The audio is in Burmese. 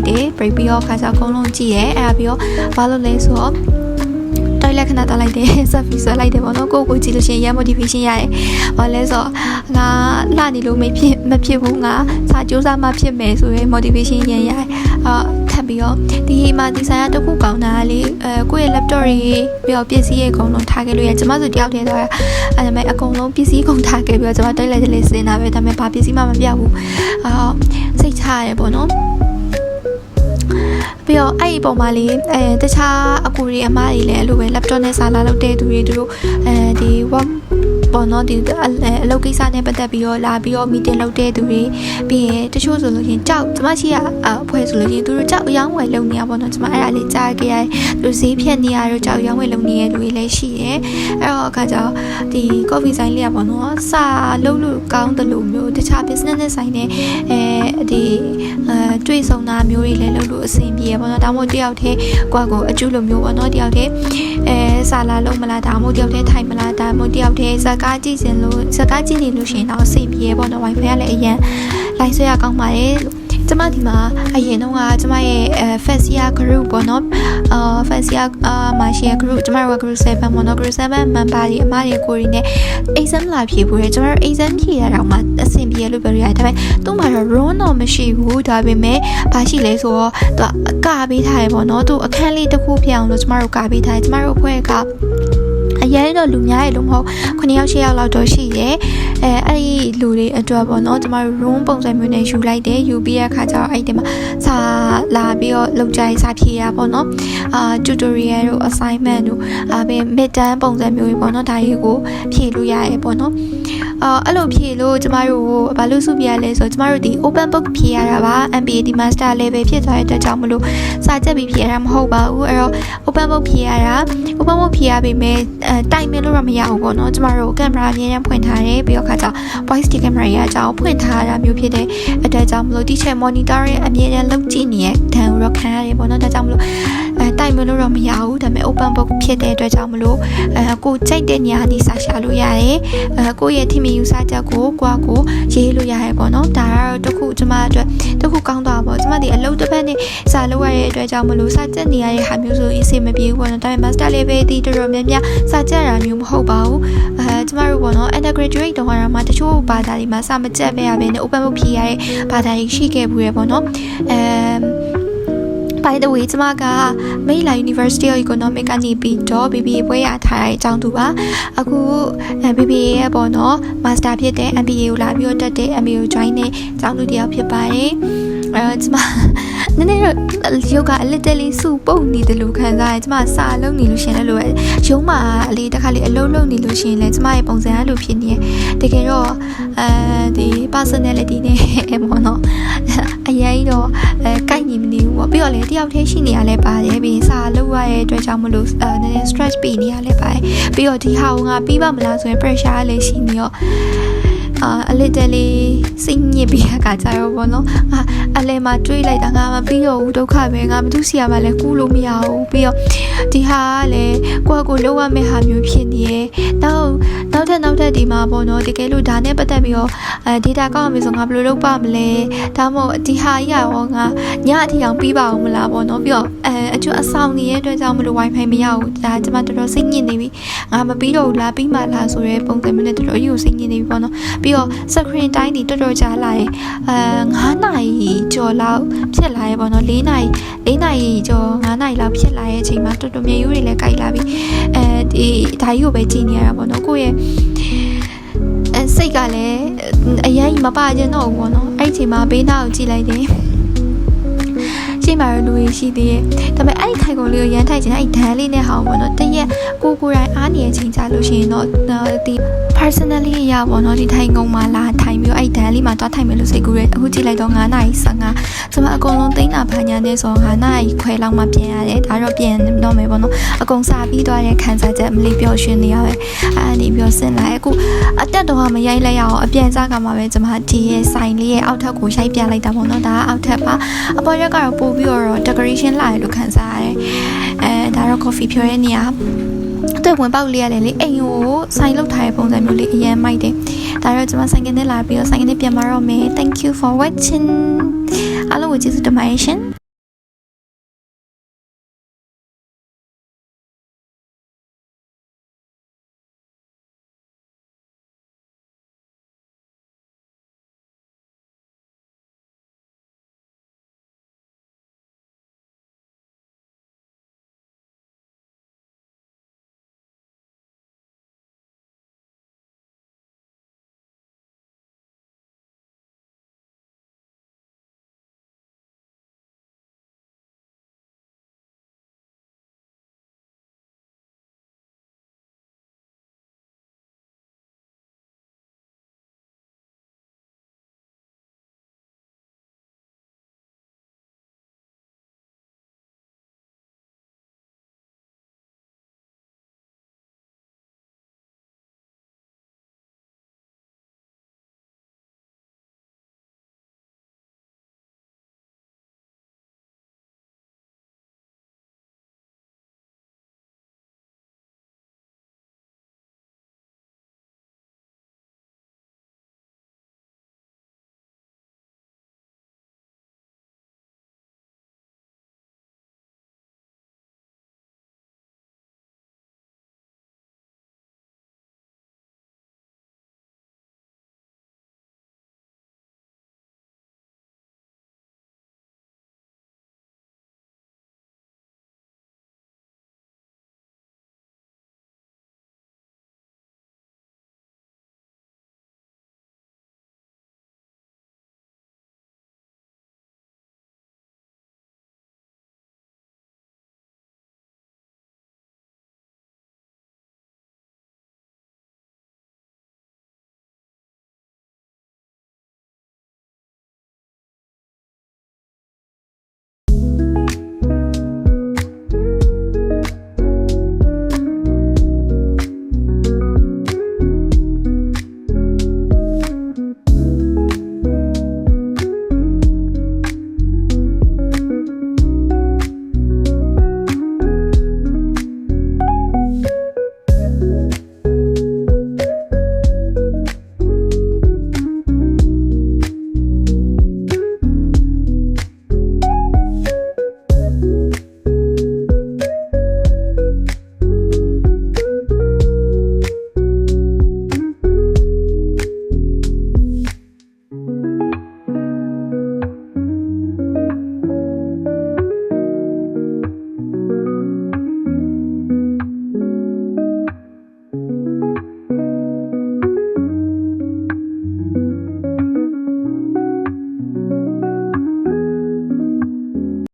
တယ်ပြပြီးတော့ခါကျအကုန်လုံးကြည့်ရဲအဲ့ဒါပြီးတော့ဘာလို့လဲဆိုတော့တိုက်လက်ခဏတက်လိုက်တယ်ဆက်ပြီးဆွဲလိုက်တယ်ပေါ့နော်ကိုကြည့်လို့ရှိရင်ရ motivation ရတယ်ဘာလဲဆိုတော့ငါလှနေလို့မဖြစ်ဘူးငါစာကြိုးစားမှဖြစ်မယ်ဆိုရင် motivation ရရတယ်ထပ်ပြီးတော့ဒီမှာဒီဆိုင်ကတခုကောင်းတာလေကိုယ့်ရဲ့ laptop တွေပြီးတော့ပစ္စည်းရဲ့အကုန်လုံးထားခဲ့လို့ရကျွန်မဆိုတယောက်တည်းတော့အဲ့ဒါမဲ့အကုန်လုံးပစ္စည်းကုန်ထားခဲ့ပြီးတော့ကျွန်မတိုက်လိုက်တယ်လေစဉ်းတာပဲဒါပေမဲ့ဘာပစ္စည်းမှမပြဘူးစိတ်ချရတယ်ပေါ့နော်ပြီးတော့အဲ့ဒီပုံမှာလေးတခြားအကူတွေအမတွေလည်းအဲ့လိုပဲ laptop နဲ့စာလာလုပ်တဲ့သူတွေသူတို့ဒီ work ပေါ်တော့ဒီအလုပ်ကိစ္စနဲ့ပတ်သက်ပြီးတော့လာပြီးတော့ meeting လုပ်တဲ့သူတွေပြီးရင်တချို့ဆိုလို့ရင်ကြောက်ကျမရှိရအဖွဲ့ဆိုလို့ရင်သူတို့ကြောက်အယောင်းဝယ်လုပ်နေရပေါ့နော်ကျမအဲ့ဒါလေးကြားခဲ့ရတယ်သူဈေးဖြတ်နေရတော့ကြောက်အယောင်းဝယ်လုပ်နေတဲ့လူတွေလည်းရှိတယ်အဲ့တော့အခါကျတော့ဒီ coffee ဆိုင်လေးကပေါ့နော်စာလုပ်လို့ကောင်းတယ်လို့မျိုးတခြား business နဲ့ဆိုင်တဲ့ဒီတွေ့ဆုံတာမျိုးတွေလည်းလုပ်လို့အဆင်ပြေပေါ့နော်ဒါမှမဟုတ်တယောက်တည်းကိုယ့်ကိုအကျူးလိုမျိုးပေါ့နော်တယောက်တည်းစာလာလုံးမလားဒါမှမဟုတ်တယောက်တည်းထိုင်မလားဒါမှမဟုတ်တယောက်တည်းဇာကားကြည့်နေလို့ရှိရင်တော့အဆင်ပြေပေါ့နော် wifi ကလည်းအရင်လိုက်ဆွဲရကောင်းပါတယ်ကျမဒီမှာအရင်တော့ကကျမရဲ့Fancy group ပေါ့နော်Fancy မှာရှိတဲ့ group ကျမတို့က group 7ပေါ့နော် group 7 member တွေအမတွေကိုရီနဲ့ exam လာဖြေဖို့ရကျမတို့ exam ဖြေရတော့မှအဆင်ပြေလို့ပြောရတာဒါပေမဲ့သူ့မှာတော့ run တော့မရှိဘူးဒါပေမဲ့ဘာရှိလဲဆိုတော့သူအကပေးထားရပေါ့နော်သူအခန်းလေးတစ်ခုပြအောင်လို့ကျမတို့ကပေးထားတယ်ကျမတို့အဖွဲ့ကအရင်တော့လူများရေလို့မဟုတ်9ယောက်10ယောက်လောက်တော့ရှိရဲအဲ့ဒီလူတွေအတွက်ပေါ့နော်ကျမတို့ room ပုံစံမျိုးနဲ့ယူလိုက်တယ်ယူပြီးရခါကျတော့အဲ့ဒီမှာစာလာပြီးတော့လုပ်ကြရေးစာဖြေရပေါ့နော်tutorial တို့ assignment တို့ပြီး midterm ပုံစံမျိုးတွေပေါ့နော်ဒါတွေကိုဖြေလို့ရတယ်ပေါ့နော်အဲ့လိုဖြေလို့ကျမတို့ဘာလို့စုပြရလဲဆိုတော့ကျမတို့ဒီ open book ဖြေရတာပါ MBA ဒီ master level ဖြစ်သွားတဲ့အတွက်ကြောင့်မလို့စာချက်ပြီးဖြေရတာမဟုတ်ပါဘူးအဲ့တော့ open book ဖြေရပေမဲ့တိုင်မလို့တော့မရဘူးပေါ့နော်ကျမတို့ကင်မရာအမြဲတမ်းဖွင့်ထားတယ်ပြီးတော့ခါကျ voice ကင်မရာရအကြောင်းဖွင့်ထားတာမျိုးဖြစ်တဲ့အတွက်ကြောင့်မလို့ teacher monitor ရဲ့အမြဲတမ်းလုပ်ကြည့်နေတဲ့ဒဏ်ကိုတော့ခံရတယ်ပေါ့နော်ဒါကြောင့်မလို့တိုင်မလို့တော့မရဘူးဒါပေမဲ့ open book ဖြစ်တဲ့အတွက်ကြောင့်မလို့ကိုကြိုက်တဲ့နေရာဒီစာရှာလို့ရတယ်ကိုရဲ့ team ယူဆချက်ကိုရေးလို့ရတယ်ပေါ့နော်ဒါကတော့တခုကျမအတွက်တခုကောင်းသွားပါပေါ့ကျမဒီအလုပ်တစ်ဖက်နဲ့စာလုပ်ရတဲ့အတွက်ကြောင့်မလို့စာချက်နေရတဲ့ဟာမျိုးဆိုအဆင်မပြေဘူးပေါ့နော်ဒါပေမဲ့ master level ဒီတော်တော်များများစာချက်ရတာမျိုးမဟုတ်ပါဘူးကျမတို့ပေါ့နော် undergraduate တုန်းကတော့မှတချို့ဘာသာတွေမှာစာမချက်ပဲရပဲနဲ့ open book ဖြေရတဲ့ဘာသာတွေရှိခဲ့ဘူးရပေါ့နော်by the way ကျမက Maila University of Economics ကနေပြီးတော့ BBA ပွဲရထားတဲ့အကြောင်းသူပါအခု BBA ရဲ့ပေါ့နော် master ဖြစ်တဲ့ MBA ကိုလာပြီးတော့တက်တဲ့ MBA ကို join တဲ့အကြောင်းသူတယောက်ဖြစ်ပါတယ်ကျမနည်းနည်းတော့ယောဂအလက်တက်လေးစုပုတ်နေတယ်လို့ခံစားရကျမစာလုံးနေလို့ရှင်လည်းလို့ရုံးမှာအလေးတစ်ခါလေးအလုံးလုံးနေလို့ရှင်လည်းကျမရဲ့ပုံစံအဲ့လိုဖြစ်နေတကယ်တော့ဒီ personality နဲ့ပေါ့နော်အရင်တော့ကိုက်ညီမနေဘူးပေါ့ပြီးတော့လေတယောက်တည်းရှိနေရလဲပါတယ်ပြီးစာလုပ်ရတဲ့အတွက်ကြောင့်မလို့နည်းနည်း stress ပေးနေရလဲပါတယ်ပြီးတော့ဒီဟာကပြီးပါမလားဆိုရင် pressure လည်းရှိနေရောအလေးတလေးစိတ်ညစ်ပြီးအခါကြတော့ဘောနော်အလဲမှာတွေးလိုက်တာငါမပြီးတော့ဘူးဒုက္ခပဲငါမသူစီရမှလည်းကူးလို့မရဘူးပြီးတော့ဒီဟာကလည်းကိုလောက်ရမယ့်ဟာမျိုးဖြစ်နေရဲ့နောက်ထပ်ဒီမှာပေါ့နော်တကယ်လို့ဒါနဲ့ပတ်သက်ပြီးတော့data ကောက်ရမယ်ဆိုငါဘယ်လိုလုပ်ပါမလဲဒါမှမဟုတ်ဒီဟာကြီးရောငါညအထိအောင်ပြီးပါအောင်မလားပေါ့နော်ပြီးတော့အကျိုးအဆောင်နေတဲ့အတွက်ကြောင့်မလို့ wifi မရဘူးဒါကျမတော်တော်စိတ်ညစ်နေပြီငါမပြီးတော့ဘူးလားပြီးမှလားဆိုရဲပုံစံမျိုးနဲ့တော်တော်ကြီးကိုစိတ်ညစ်နေပြီပေါ့နော်ပြီးတော့ screen time ဒီတော်တော်ကြာလာရင်9နာရီကျော်လောက်ဖြစ်လာရဲ့ပေါ့နော်4နာရီကျော်9နာရီလောက်ဖြစ်လာရဲ့အချိန်မှာတော်တော်များရိုးတွေလည်းကြိုက်လာပြီဒီဒါကြီးကိုပဲကြည့်နေရတာပေါ့နော်ကိုယ့်ရဲ့စိတ်ကလည်းအရင်မပါကြတော့ဘူးပေါ့နော်အဲ့ဒီအချိန်မှာဘေးနားကိုကြည့်လိုက်တယ်ရှေ့မှာလူကြီးရှိသေးတယ်ဒါပေမဲ့အဲ့ဒီထိုင်ကုန်လေးကိုရမ်းထိုက်ချင်အဲ့ဒီဒန်းလေးနဲ့ဟောင်းပေါ့နော်တရက်ကိုယ်တိုင်အားနေတဲ့အချိန်ကြာလို့ရှိရင်တော့ဒီ personally ရပါတော့ဒီထိုင်ကုန်မှာလာထိုင်ပြီးအဲ့ဒန်းလေးမှာတွားထိုင်မယ်လို့စိတ်ကူးရဲအခုကြည့်လိုက်တော့9:15ကျွန်မအကုန်လုံးသိန်းတာဘာညာနဲ့ဆို9:00ခွဲလောက်မှပြန်ရတယ်ဒါတော့ပြန်တော့မယ်ပေါ့နော်အကုန်စာပြီးသွားတဲ့ခန်းစားချက်မလေးပျော်ရွှင်နေရပဲအဲ့ဒီပြောစင်လာအခုအတက်တော့မရိုက်လိုက်ရအောင်အပြန်စားကမှာပဲကျွန်မဒီရဲ့ဆိုင်လေးရဲ့အောက်ထပ်ကိုရိုက်ပြလိုက်တာပေါ့နော်ဒါကအောက်ထပ်ပါအပေါ်ရက်ကတော့ပို့ပြီးတော့ decoration လာရလို့ခံစားရတယ်ဒါတော့ coffee ဖြော်ရဲ့နေရာတဲ့ဝင်ပေါက်လေးရတယ်လေအိမ်ကိုဆိုင်လောက်ထားတဲ့ပုံစံမျိုးလေးအရင်မိုက်တယ်ဒါတော့ကျွန်မဆိုင်ကနေလာပြီးတော့ဆိုင်ကနေပြန်มาတော့မယ် thank you for watching အားလုံးကိုကျေးဇူးတင်ပါတယ်ရှင်